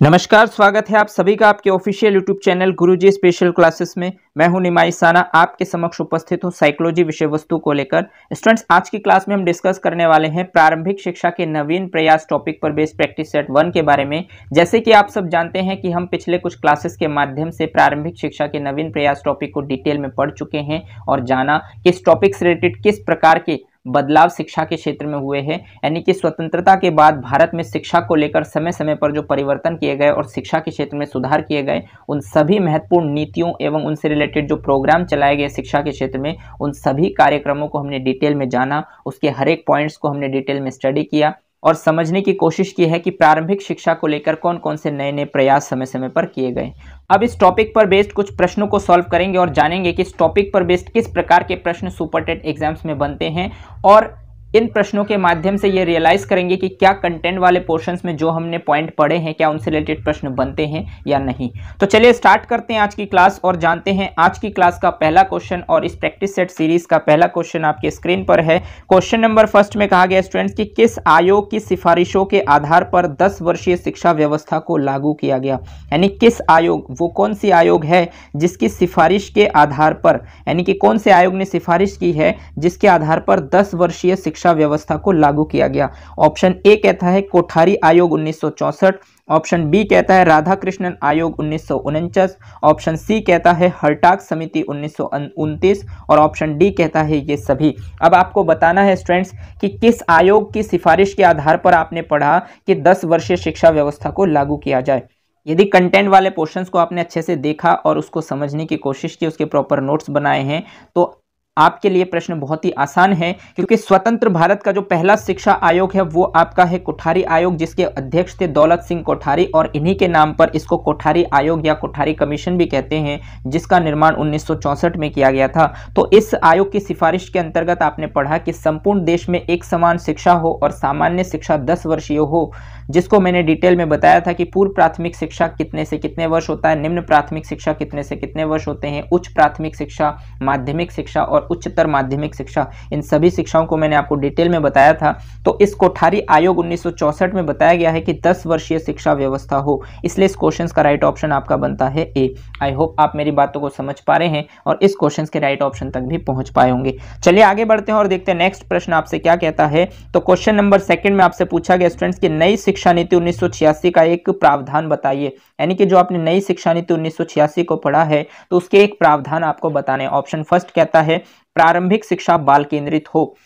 नमस्कार, स्वागत है आप सभी का आपके ऑफिशियल यूट्यूब चैनल गुरुजी स्पेशल क्लासेस में। मैं हूं निमाई साना, आपके समक्ष उपस्थित हूं साइकोलॉजी विषय वस्तु को लेकर। स्टूडेंट्स, आज की क्लास में हम डिस्कस करने वाले हैं प्रारंभिक शिक्षा के नवीन प्रयास टॉपिक पर बेस्ड प्रैक्टिस सेट 1 के बारे में। जैसे कि आप सब जानते हैं कि हम पिछले कुछ क्लासेस के माध्यम से प्रारंभिक शिक्षा के नवीन प्रयास टॉपिक को डिटेल में पढ़ चुके हैं और जाना कि इस टॉपिक से रिलेटेड किस प्रकार के बदलाव शिक्षा के क्षेत्र में हुए हैं। यानी कि स्वतंत्रता के बाद भारत में शिक्षा को लेकर समय समय पर जो परिवर्तन किए गए और शिक्षा के क्षेत्र में सुधार किए गए, उन सभी महत्वपूर्ण नीतियों एवं उनसे रिलेटेड जो प्रोग्राम चलाए गए शिक्षा के क्षेत्र में, उन सभी कार्यक्रमों को हमने डिटेल में जाना, उसके हर एक पॉइंट्स को हमने डिटेल में स्टडी किया और समझने की कोशिश की है कि प्रारंभिक शिक्षा को लेकर कौन कौन से नए नए प्रयास समय समय पर किए गए। अब इस टॉपिक पर बेस्ड कुछ प्रश्नों को सॉल्व करेंगे और जानेंगे कि इस टॉपिक पर बेस्ड किस प्रकार के प्रश्न सुपर टेट एग्जाम्स में बनते हैं और इन प्रश्नों के माध्यम से ये रियलाइज करेंगे कि क्या कंटेंट वाले पोर्शंस में जो हमने पॉइंट पढ़े हैं, क्या उनसे रिलेटेड प्रश्न बनते हैं या नहीं। तो चलिए स्टार्ट करते हैं आज की क्लास और जानते हैं आज की क्लास का पहला क्वेश्चन। और इस प्रैक्टिस सेट सीरीज का पहला क्वेश्चन आपके स्क्रीन पर है। क्वेश्चन नंबर फर्स्ट में कहा गया स्टूडेंट्स कि किस आयोग की सिफारिशों के आधार पर 10 वर्षीय शिक्षा व्यवस्था को लागू किया गया। यानी किस आयोग, वो कौन सी आयोग है जिसकी सिफारिश के आधार पर, यानी कि कौन से आयोग ने सिफारिश की है जिसके आधार पर 10 वर्षीय शिक्षा व्यवस्था को लागू किया गया। ऑप्शन ए कहता है कोठारी आयोग 1964, ऑप्शन बी कहता है राधाकृष्णन आयोग 1949, ऑप्शन सी कहता है हर्टाग समिति 1929 और ऑप्शन डी कहता है ये सभी। अब आपको बताना है स्टूडेंट्स कि किस आयोग की सिफारिश के आधार पर आपने पढ़ा कि 10 वर्षीय शिक्षा व्यवस्था को लागू किया जाए। यदि कंटेंट वाले पोर्शंस को आपने अच्छे से देखा और उसको समझने की कोशिश की, उसके प्रॉपर नोट्स बनाए हैं, तो आपके लिए प्रश्न बहुत ही आसान है, क्योंकि स्वतंत्र भारत का जो पहला शिक्षा आयोग है वो आपका है कोठारी आयोग, जिसके अध्यक्ष थे दौलत सिंह कोठारी और इन्हीं के नाम पर इसको कोठारी आयोग या कोठारी कमीशन भी कहते हैं, जिसका निर्माण 1964 में किया गया था। तो इस आयोग की सिफारिश के अंतर्गत आपने पढ़ा कि संपूर्ण देश में एक समान शिक्षा हो और सामान्य शिक्षा 10 वर्षीय हो, जिसको मैंने डिटेल में बताया था कि पूर्व प्राथमिक शिक्षा कितने से कितने वर्ष होता है, निम्न प्राथमिक शिक्षा कितने से कितने वर्ष होते हैं, उच्च प्राथमिक शिक्षा, माध्यमिक शिक्षा और उच्चतर माध्यमिक शिक्षा, इन सभी शिक्षाओं को मैंने आपको डिटेल में बताया था। तो इस कोठारी आयोग 1964 में बताया गया है कि 10 वर्षीय शिक्षा व्यवस्था हो, इसलिए इस क्वेश्चन का राइट ऑप्शन आपका बनता है ए। आई होप आप मेरी बातों को समझ पा रहे हैं और इस क्वेश्चन के राइट ऑप्शन तक भी पहुंच पाए होंगे। चलिए आगे बढ़ते हैं और देखते हैं नेक्स्ट प्रश्न आपसे क्या कहता है। तो क्वेश्चन नंबर सेकंड में आपसे पूछा गया स्टूडेंट्स की नई शिक्षा नीति 1986 का एक प्रावधान बताइए। यानी कि जो आपने नई शिक्षा नीति 1986 को पढ़ा है तो उसके एक प्रावधान आपको बताने। ऑप्शन फर्स्ट कहता है प्रारंभिक शिक्षा बाल केंद्रित हो,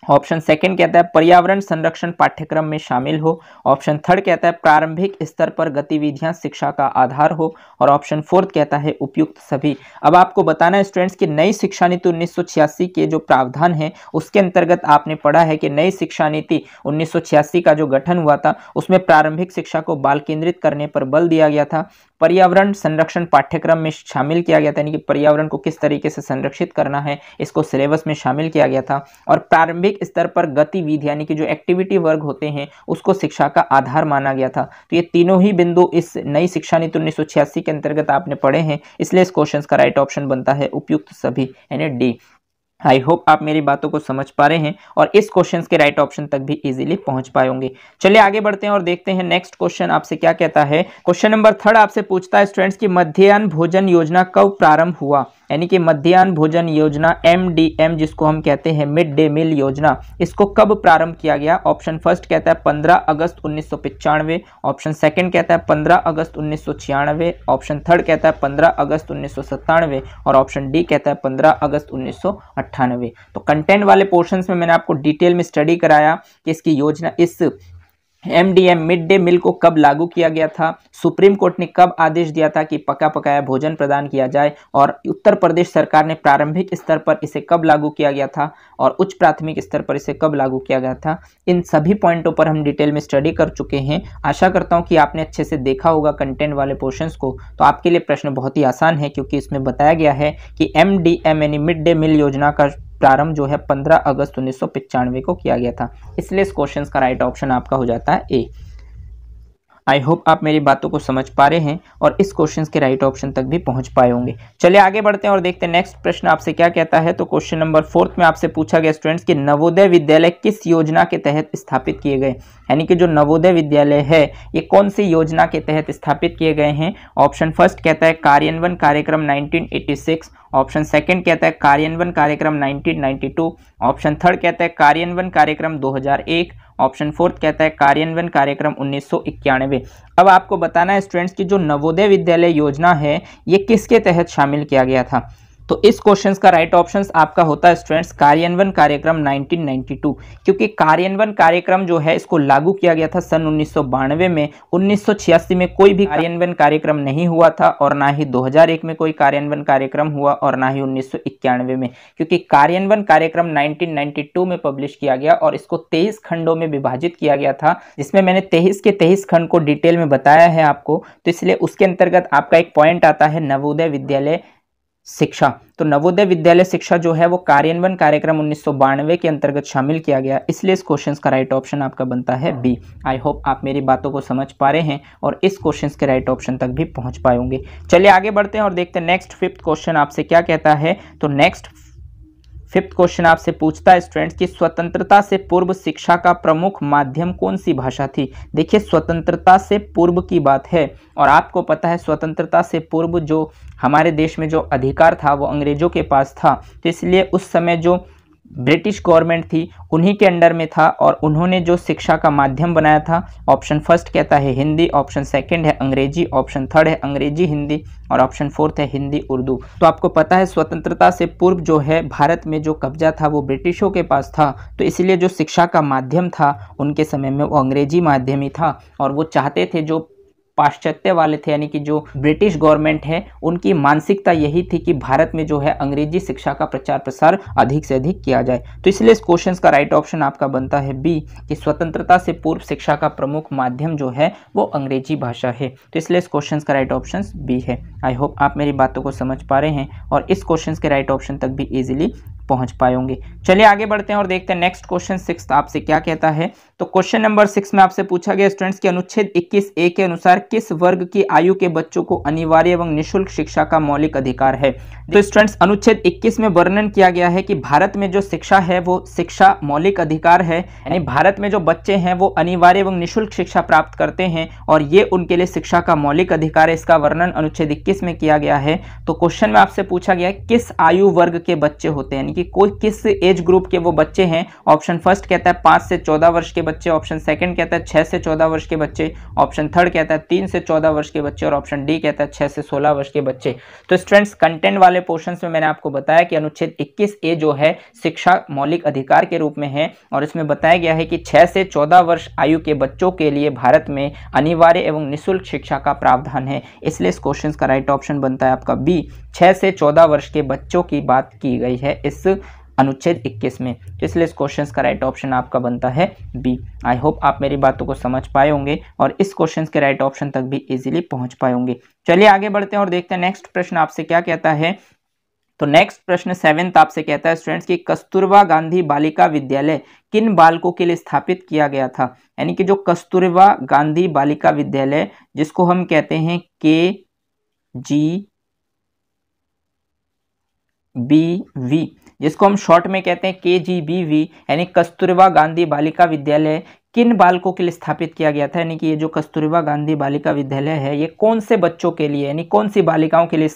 ऑप्शन सेकंड कहता है पर्यावरण संरक्षण पाठ्यक्रम में शामिल हो, ऑप्शन थर्ड कहता है प्रारंभिक स्तर पर गतिविधियां शिक्षा का आधार हो और ऑप्शन फोर्थ कहता है उपयुक्त सभी। अब आपको बताना है स्टूडेंट्स कि नई शिक्षा नीति 1986 के जो प्रावधान है उसके अंतर्गत आपने पढ़ा है कि नई शिक्षा नीति 1986 का जो गठन हुआ था उसमें प्रारंभिक शिक्षा को बाल केंद्रित करने पर बल दिया गया था, पर्यावरण संरक्षण पाठ्यक्रम में शामिल किया गया था, यानी कि पर्यावरण को किस तरीके से संरक्षित करना है इसको सिलेबस में शामिल किया गया था, और प्रारंभिक स्तर पर गतिविधि यानी कि जो एक्टिविटी वर्ग होते हैं उसको शिक्षा का आधार माना गया था। तो ये तीनों ही बिंदु इस नई शिक्षा नीति 1986 के अंतर्गत आपने पढ़े हैं, इसलिए इस क्वेश्चन का राइट ऑप्शन बनता है उपयुक्त सभी, यानी डी। आई होप आप मेरी बातों को समझ पा रहे हैं और इस क्वेश्चन के राइट ऑप्शन तक भी इजीली पहुंच पाए होंगे। चलिए आगे बढ़ते हैं और देखते हैं नेक्स्ट क्वेश्चन आपसे क्या कहता है। क्वेश्चन नंबर थर्ड आपसे पूछता है स्टूडेंट्स की मध्याह्न भोजन योजना कब प्रारंभ हुआ। यानी कि मध्याह्न भोजन योजना MDM जिसको हम कहते हैं मिड डे मील योजना, इसको कब प्रारंभ किया गया। ऑप्शन फर्स्ट कहता है 15 अगस्त 1995, ऑप्शन सेकंड कहता है 15 अगस्त 1996, ऑप्शन थर्ड कहता है 15 अगस्त 1997 और ऑप्शन डी कहता है 15 अगस्त 1998। तो कंटेंट वाले पोर्शंस में मैंने आपको डिटेल में स्टडी कराया कि इसकी योजना, इस MDM मिड डे मील को कब लागू किया गया था, सुप्रीम कोर्ट ने कब आदेश दिया था कि पका पकाया भोजन प्रदान किया जाए, और उत्तर प्रदेश सरकार ने प्रारंभिक स्तर पर इसे कब लागू किया गया था और उच्च प्राथमिक स्तर पर इसे कब लागू किया गया था। इन सभी पॉइंटों पर हम डिटेल में स्टडी कर चुके हैं। आशा करता हूं कि आपने अच्छे से देखा होगा कंटेंट वाले पोर्शंस को। तो आपके लिए प्रश्न बहुत ही आसान है, क्योंकि इसमें बताया गया है कि MDM यानी मिड डे मील योजना का प्रारंभ जो है 15 अगस्त 1995 को किया गया था, इसलिए इस क्वेश्चन का राइट ऑप्शन आपका हो जाता है ए। आई होप आप मेरी बातों को समझ पा रहे हैं और इस क्वेश्चन के राइट ऑप्शन तक भी पहुंच पाए होंगे। चलिए आगे बढ़ते हैं और देखते हैं नेक्स्ट प्रश्न आपसे क्या कहता है। तो क्वेश्चन नंबर 4 में आपसे पूछा गया स्टूडेंट्स कि नवोदय विद्यालय किस योजना के तहत स्थापित किए गए, यानी कि जो नवोदय विद्यालय है ये कौन सी योजना के तहत स्थापित किए गए हैं। ऑप्शन फर्स्ट कहता है कार्यान्वयन कार्यक्रम 1986, ऑप्शन सेकंड कहता है कार्यान्वयन कार्यक्रम 1992, ऑप्शन थर्ड कहता है कार्यान्वयन कार्यक्रम 2001, ऑप्शन फोर्थ कहता है कार्यान्वयन कार्यक्रम 1991। अब आपको बताना है स्टूडेंट्स कि जो नवोदय विद्यालय योजना है ये किसके तहत शामिल किया गया था। तो इस क्वेश्चन का राइट ऑप्शन आपका होता है स्टूडेंट्स कार्यान्वयन कार्यक्रम 1992, क्योंकि कार्यान्वयन कार्यक्रम जो है इसको लागू किया गया था सन 1992 में। 1986 में कोई भी कार्यान्वयन कार्यक्रम नहीं हुआ था और ना ही 2001 में कोई कार्यान्वयन कार्यक्रम हुआ और ना ही 1991 में, क्योंकि कार्यान्वयन कार्यक्रम 1992 में पब्लिश किया गया और इसको 23 खंडों में विभाजित किया गया था, जिसमें मैंने 23 के 23 खंड को डिटेल में बताया है आपको। तो इसलिए उसके अंतर्गत आपका एक पॉइंट आता है नवोदय विद्यालय शिक्षा। तो नवोदय विद्यालय शिक्षा जो है वो कार्यान्वयन कार्यक्रम 1992 के अंतर्गत शामिल किया गया, इसलिए इस क्वेश्चन का राइट ऑप्शन आपका बनता है बी। आई होप आप मेरी बातों को समझ पा रहे हैं और इस क्वेश्चन के राइट ऑप्शन तक भी पहुंच पाए होंगे। चलिए आगे बढ़ते हैं और देखते हैं नेक्स्ट 5th क्वेश्चन आपसे क्या कहता है। तो नेक्स्ट 5th क्वेश्चन आपसे पूछता है स्टूडेंट्स कि स्वतंत्रता से पूर्व शिक्षा का प्रमुख माध्यम कौन सी भाषा थी। देखिए स्वतंत्रता से पूर्व की बात है और आपको पता है स्वतंत्रता से पूर्व जो हमारे देश में जो अधिकार था वो अंग्रेजों के पास था, तो इसलिए उस समय जो ब्रिटिश गवर्नमेंट थी उन्हीं के अंडर में था और उन्होंने जो शिक्षा का माध्यम बनाया था। ऑप्शन फर्स्ट कहता है हिंदी, ऑप्शन सेकंड है अंग्रेजी, ऑप्शन थर्ड है अंग्रेजी हिंदी और ऑप्शन फोर्थ है हिंदी उर्दू। तो आपको पता है स्वतंत्रता से पूर्व जो है भारत में जो कब्जा था वो ब्रिटिशों के पास था, तो इसलिए जो शिक्षा का माध्यम था उनके समय में वो अंग्रेजी माध्यम ही था और वो चाहते थे जो पाश्चात्य वाले थे यानी कि जो ब्रिटिश गवर्नमेंट है उनकी मानसिकता यही थी कि भारत में जो है अंग्रेजी शिक्षा का प्रचार प्रसार अधिक से अधिक किया जाए। तो इसलिए इस क्वेश्चन का राइट ऑप्शन आपका बनता है बी कि स्वतंत्रता से पूर्व शिक्षा का प्रमुख माध्यम जो है वो अंग्रेजी भाषा है। तो इसलिए इस क्वेश्चन का राइट ऑप्शन बी है। आई होप आप मेरी बातों को समझ पा रहे हैं और इस क्वेश्चन के राइट ऑप्शन तक भी इजीली पहुंच पाए होंगे। चलिए आगे बढ़ते हैं और देखते हैं नेक्स्ट क्वेश्चन 6 आपसे क्या कहता है। तो क्वेश्चन नंबर 6 में आपसे पूछा गया स्टूडेंट्स कि अनुच्छेद 21A के अनुसार किस वर्ग की आयु के बच्चों को अनिवार्य एवं निःशुल्क शिक्षा का मौलिक अधिकार है। तो स्टूडेंट्स अनुच्छेद 21 में वर्णन किया गया है कि भारत में जो शिक्षा है वो शिक्षा मौलिक अधिकार है, यानी भारत में जो बच्चे हैं वो अनिवार्य एवं निःशुल्क शिक्षा प्राप्त करते हैं और ये उनके लिए शिक्षा का मौलिक अधिकार है। इसका वर्णन अनुच्छेद 21 में किया गया है। तो क्वेश्चन में आपसे पूछा गया किस आयु वर्ग के बच्चे होते हैं, यानी कि कोई किस एज ग्रुप के वो बच्चे हैं। ऑप्शन फर्स्ट कहता है 5 से 14 वर्ष के बच्चे, ऑप्शन सेकंड कहता है 6 से 14 वर्ष के बच्चे, ऑप्शन थर्ड कहता है 3 से 14 वर्ष के बच्चे और ऑप्शन डी कहता है 6 से 16 वर्ष के बच्चे। तो स्टूडेंट्स कंटेंट वाले पोर्शंस में मैंने आपको बताया कि अनुच्छेद 21A जो है शिक्षा मौलिक अधिकार के रूप में है और इसमें बताया गया है कि 6 से 14 वर्ष आयु के बच्चों के लिए भारत में अनिवार्य एवं निःशुल्क शिक्षा का प्रावधान है। इसलिए इस क्वेश्चन का राइट ऑप्शन बनता है आपका बी, 6 से 14 वर्ष के बच्चों की बात की गई है इस अनुच्छेद 21 में। तो इसलिए इस क्वेश्चन का राइट ऑप्शन आपका बनता है बी। आई होप आप मेरी बातों को समझ पाए होंगे और इस क्वेश्चन के राइट ऑप्शन तक भी इजीली पहुंच पाए होंगे। चलिए आगे बढ़ते हैं और देखते हैं नेक्स्ट प्रश्न आपसे क्या कहता है। तो नेक्स्ट प्रश्न 7 आपसे कहता है स्टूडेंट्स कि कस्तूरबा गांधी बालिका विद्यालय किन बालकों के लिए स्थापित किया गया था। यानी कि जो कस्तूरबा गांधी बालिका विद्यालय जिसको हम कहते हैं KGBV, जिसको हम शॉर्ट में कहते हैं KGBV, यानी कस्तूरबा गांधी बालिका विद्यालय किन बालकों के लिए स्थापित किया गया था। यानी कि ये जो कस्तूरबा गांधी बालिका विद्यालय है ये कौन से बच्चों के लिए यानी कौन सी बालिकाओं के लिए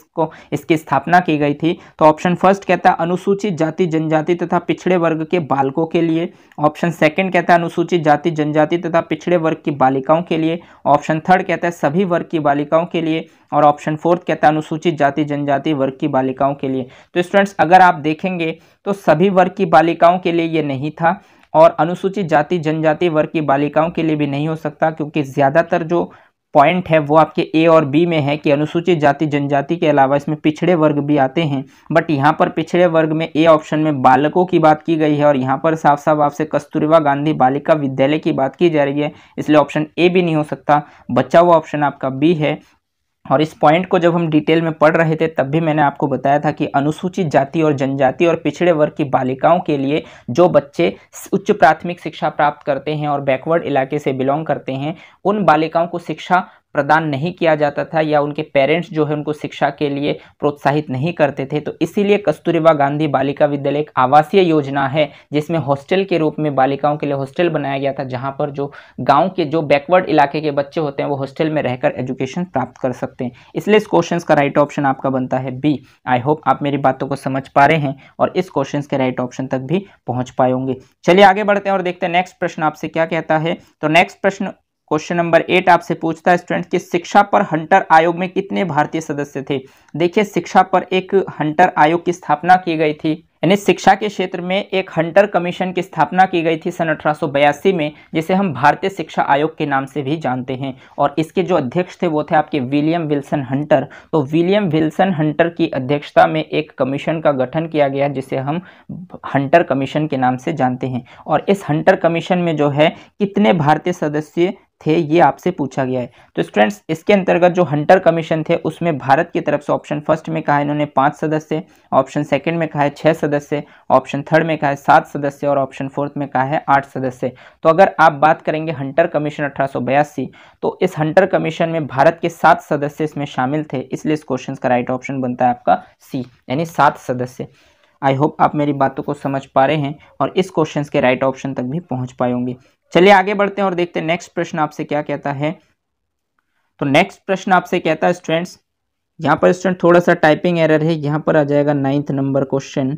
इसकी स्थापना की गई थी। तो ऑप्शन फर्स्ट कहता है अनुसूचित जाति जनजाति तथा पिछड़े वर्ग के बालकों के लिए, ऑप्शन सेकंड कहता है अनुसूचित जाति जनजाति तथा पिछड़े वर्ग की बालिकाओं के लिए, ऑप्शन थर्ड कहता है सभी वर्ग की बालिकाओं के लिए और ऑप्शन फोर्थ कहता है अनुसूचित जाति जनजाति वर्ग की बालिकाओं के लिए। तो स्टूडेंट्स अगर आप देखेंगे तो सभी वर्ग की बालिकाओं के लिए ये नहीं था और अनुसूचित जाति जनजाति वर्ग की बालिकाओं के लिए भी नहीं हो सकता, क्योंकि ज़्यादातर जो पॉइंट है वो आपके ए और बी में है कि अनुसूचित जाति जनजाति के अलावा इसमें पिछड़े वर्ग भी आते हैं, बट यहाँ पर पिछड़े वर्ग में ए ऑप्शन में बालकों की बात की गई है और यहाँ पर साफ साफ आपसे कस्तूरबा गांधी बालिका विद्यालय की बात की जा रही है, इसलिए ऑप्शन ए भी नहीं हो सकता। बचा हुआ ऑप्शन आपका बी है और इस पॉइंट को जब हम डिटेल में पढ़ रहे थे तब भी मैंने आपको बताया था कि अनुसूचित जाति और जनजाति और पिछड़े वर्ग की बालिकाओं के लिए जो बच्चे उच्च प्राथमिक शिक्षा प्राप्त करते हैं और बैकवर्ड इलाके से बिलोंग करते हैं, उन बालिकाओं को शिक्षा प्रदान नहीं किया जाता था या उनके पेरेंट्स जो है उनको शिक्षा के लिए प्रोत्साहित नहीं करते थे। तो इसीलिए कस्तूरबा गांधी बालिका विद्यालय एक आवासीय योजना है जिसमें हॉस्टल के रूप में बालिकाओं के लिए हॉस्टल बनाया गया था, जहां पर जो गांव के जो बैकवर्ड इलाके के बच्चे होते हैं वो हॉस्टल में रहकर एजुकेशन प्राप्त कर सकते हैं। इसलिए इस क्वेश्चन का राइट ऑप्शन आपका बनता है बी। आई होप आप मेरी बातों को समझ पा रहे हैं और इस क्वेश्चन के राइट ऑप्शन तक भी पहुंच पाएंगे। चलिए आगे बढ़ते हैं और देखते हैं नेक्स्ट प्रश्न आपसे क्या कहता है। तो नेक्स्ट प्रश्न क्वेश्चन नंबर 8 आपसे पूछता है स्टूडेंट कि शिक्षा पर हंटर आयोग में कितने भारतीय सदस्य थे। देखिए, शिक्षा पर एक हंटर आयोग की स्थापना की गई थी, यानी शिक्षा के क्षेत्र में एक हंटर कमीशन की स्थापना की गई थी सन 1882 में, जिसे हम भारतीय शिक्षा आयोग के नाम से भी जानते हैं। और इसके जो अध्यक्ष थे वो थे आपके विलियम विल्सन हंटर। तो विलियम विल्सन हंटर की अध्यक्षता में एक कमीशन का गठन किया गया जिसे हम हंटर कमीशन के नाम से जानते हैं। और इस हंटर कमीशन में जो है कितने भारतीय सदस्य थे ये आपसे पूछा गया है। तो स्टूडेंट्स, इसके अंतर्गत जो हंटर कमीशन थे उसमें भारत की तरफ से ऑप्शन फर्स्ट में कहा है इन्होंने 5 सदस्य, ऑप्शन सेकंड में कहा है 6 सदस्य, ऑप्शन थर्ड में कहा है 7 सदस्य और ऑप्शन फोर्थ में कहा है 8 सदस्य। तो अगर आप बात करेंगे हंटर कमीशन 1882, तो इस हंटर कमीशन में भारत के 7 सदस्य इसमें शामिल थे, इसलिए इस क्वेश्चन का राइट ऑप्शन बनता है आपका सी, यानी 7 सदस्य। आई होप आप मेरी बातों को समझ पा रहे हैं और इस क्वेश्चन के राइट ऑप्शन तक भी पहुंच पाएंगे। चलिए आगे बढ़ते हैं और देखते हैं नेक्स्ट प्रश्न आपसे क्या कहता है। तो नेक्स्ट प्रश्न आपसे कहता है स्टूडेंट्स, यहाँ पर स्टूडेंट थोड़ा सा टाइपिंग एरर है, यहाँ पर आ जाएगा 9th नंबर क्वेश्चन।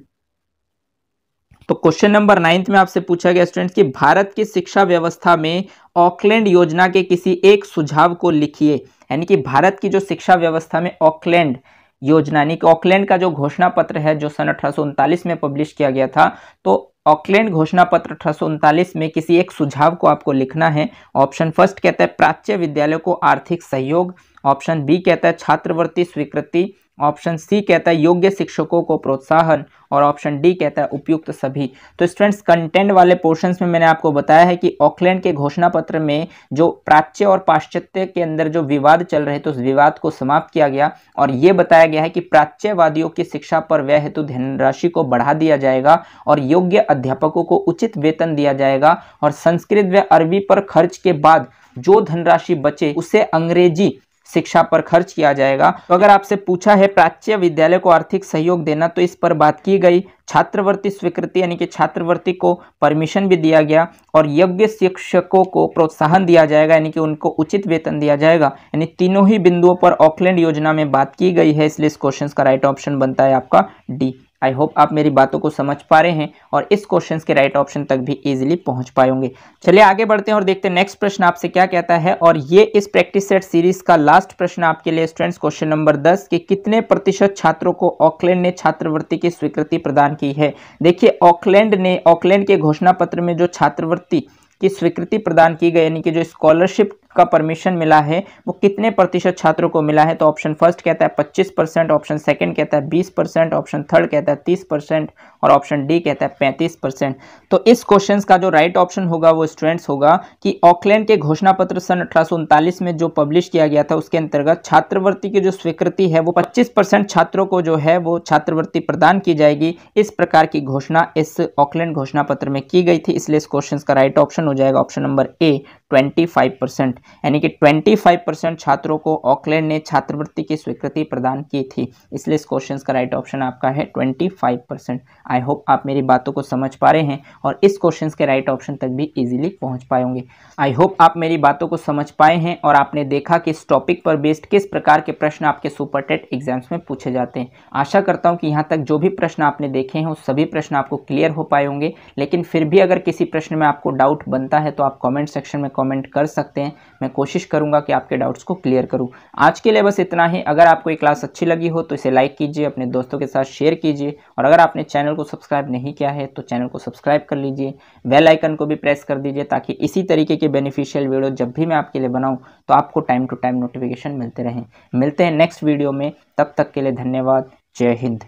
तो क्वेश्चन नंबर 9 में आपसे पूछा गया स्टूडेंट्स कि भारत की शिक्षा व्यवस्था में ऑकलैंड योजना के किसी एक सुझाव को लिखिए। यानी कि भारत की जो शिक्षा व्यवस्था में ऑकलैंड योजना, यानी कि ऑकलैंड का जो घोषणा पत्र है जो सन 1839 में पब्लिश किया गया था, तो ऑकलैंड घोषणा पत्र 1839 में किसी एक सुझाव को आपको लिखना है। ऑप्शन फर्स्ट कहता है प्राच्य विद्यालय को आर्थिक सहयोग, ऑप्शन बी कहता है छात्रवृत्ति स्वीकृति, ऑप्शन सी कहता है योग्य शिक्षकों को प्रोत्साहन और ऑप्शन डी कहता है उपयुक्त सभी। तो स्टूडेंट्स, कंटेंट वाले पोर्शंस में मैंने आपको बताया है कि ऑकलैंड के घोषणा पत्र में जो प्राच्य और पाश्चात्य के अंदर जो विवाद चल रहे थे उस विवाद को समाप्त किया गया और ये बताया गया है कि प्राच्यवादियों की शिक्षा पर व्यय हेतु धनराशि को बढ़ा दिया जाएगा और योग्य अध्यापकों को उचित वेतन दिया जाएगा और संस्कृत व अरबी पर खर्च के बाद जो धनराशि बचे उसे अंग्रेजी शिक्षा पर खर्च किया जाएगा। तो अगर आपसे पूछा है प्राच्य विद्यालय को आर्थिक सहयोग देना, तो इस पर बात की गई। छात्रवृत्ति स्वीकृति यानी कि छात्रवृत्ति को परमिशन भी दिया गया और योग्य शिक्षकों को प्रोत्साहन दिया जाएगा यानी कि उनको उचित वेतन दिया जाएगा। यानी तीनों ही बिंदुओं पर ऑकलैंड योजना में बात की गई है, इसलिए इस क्वेश्चन का राइट ऑप्शन बनता है आपका डी। आई होप आप मेरी बातों को समझ पा रहे हैं और इस क्वेश्चन के राइट ऑप्शन तक भी इजीली पहुंच पाएंगे। चलिए आगे बढ़ते हैं और देखते हैं नेक्स्ट प्रश्न आपसे क्या कहता है। और ये इस प्रैक्टिस सेट सीरीज का लास्ट प्रश्न आपके लिए स्टूडेंट्स, क्वेश्चन नंबर 10 कि कितने प्रतिशत छात्रों को ऑकलैंड ने छात्रवृत्ति की स्वीकृति प्रदान की है। देखिए, ऑकलैंड के घोषणा पत्र में जो छात्रवृत्ति की स्वीकृति प्रदान की गई यानी कि जो स्कॉलरशिप का परमिशन मिला है वो कितने प्रतिशत छात्रों को मिला है। तो ऑप्शन फर्स्ट कहता है 25%, ऑप्शन सेकंड कहता है 20%, ऑप्शन थर्ड कहता है 30% और ऑप्शन डी कहता है 35%। तो इस क्वेश्चन का जो राइट ऑप्शन होगा वो स्टूडेंट्स होगा कि ऑकलैंड के घोषणा पत्र सन 1839 में जो पब्लिश किया गया था उसके अंतर्गत छात्रवृत्ति की जो स्वीकृति है वो 25% छात्रों को जो है वो छात्रवृत्ति प्रदान की जाएगी। इस प्रकार की घोषणा इस ऑकलैंड घोषणा पत्र में की गई थी, इसलिए इस क्वेश्चन का राइट ऑप्शन हो जाएगा ऑप्शन नंबर ए 25%। यानी कि 25% छात्रों को ऑकलैंड ने छात्रवृत्ति की स्वीकृति प्रदान की थी, इसलिए इस क्वेश्चन का राइट ऑप्शन आपका है 25%। आई होप आप मेरी बातों को समझ पा रहे हैं और इस क्वेश्चन के राइट ऑप्शन तक भी इजीली पहुंच पाएंगे। आई होप आप मेरी बातों को समझ पाए हैं और आपने देखा कि इस टॉपिक पर बेस्ड किस प्रकार के प्रश्न आपके सुपर टेट एग्जाम्स में पूछे जाते हैं। आशा करता हूं कि यहाँ तक जो भी प्रश्न आपने देखे हैं उस सभी प्रश्न आपको क्लियर हो पाए होंगे, लेकिन फिर भी अगर किसी प्रश्न में आपको डाउट बनता है तो आप कॉमेंट सेक्शन में कमेंट कर सकते हैं। मैं कोशिश करूंगा कि आपके डाउट्स को क्लियर करूं। आज के लिए बस इतना ही। अगर आपको ये क्लास अच्छी लगी हो तो इसे लाइक कीजिए, अपने दोस्तों के साथ शेयर कीजिए और अगर आपने चैनल को सब्सक्राइब नहीं किया है तो चैनल को सब्सक्राइब कर लीजिए, बेल आइकन को भी प्रेस कर दीजिए ताकि इसी तरीके के बेनिफिशियल वीडियो जब भी मैं आपके लिए बनाऊं तो आपको टाइम टू टाइम नोटिफिकेशन मिलते रहें। मिलते हैं नेक्स्ट वीडियो में, तब तक के लिए धन्यवाद। जय हिंद।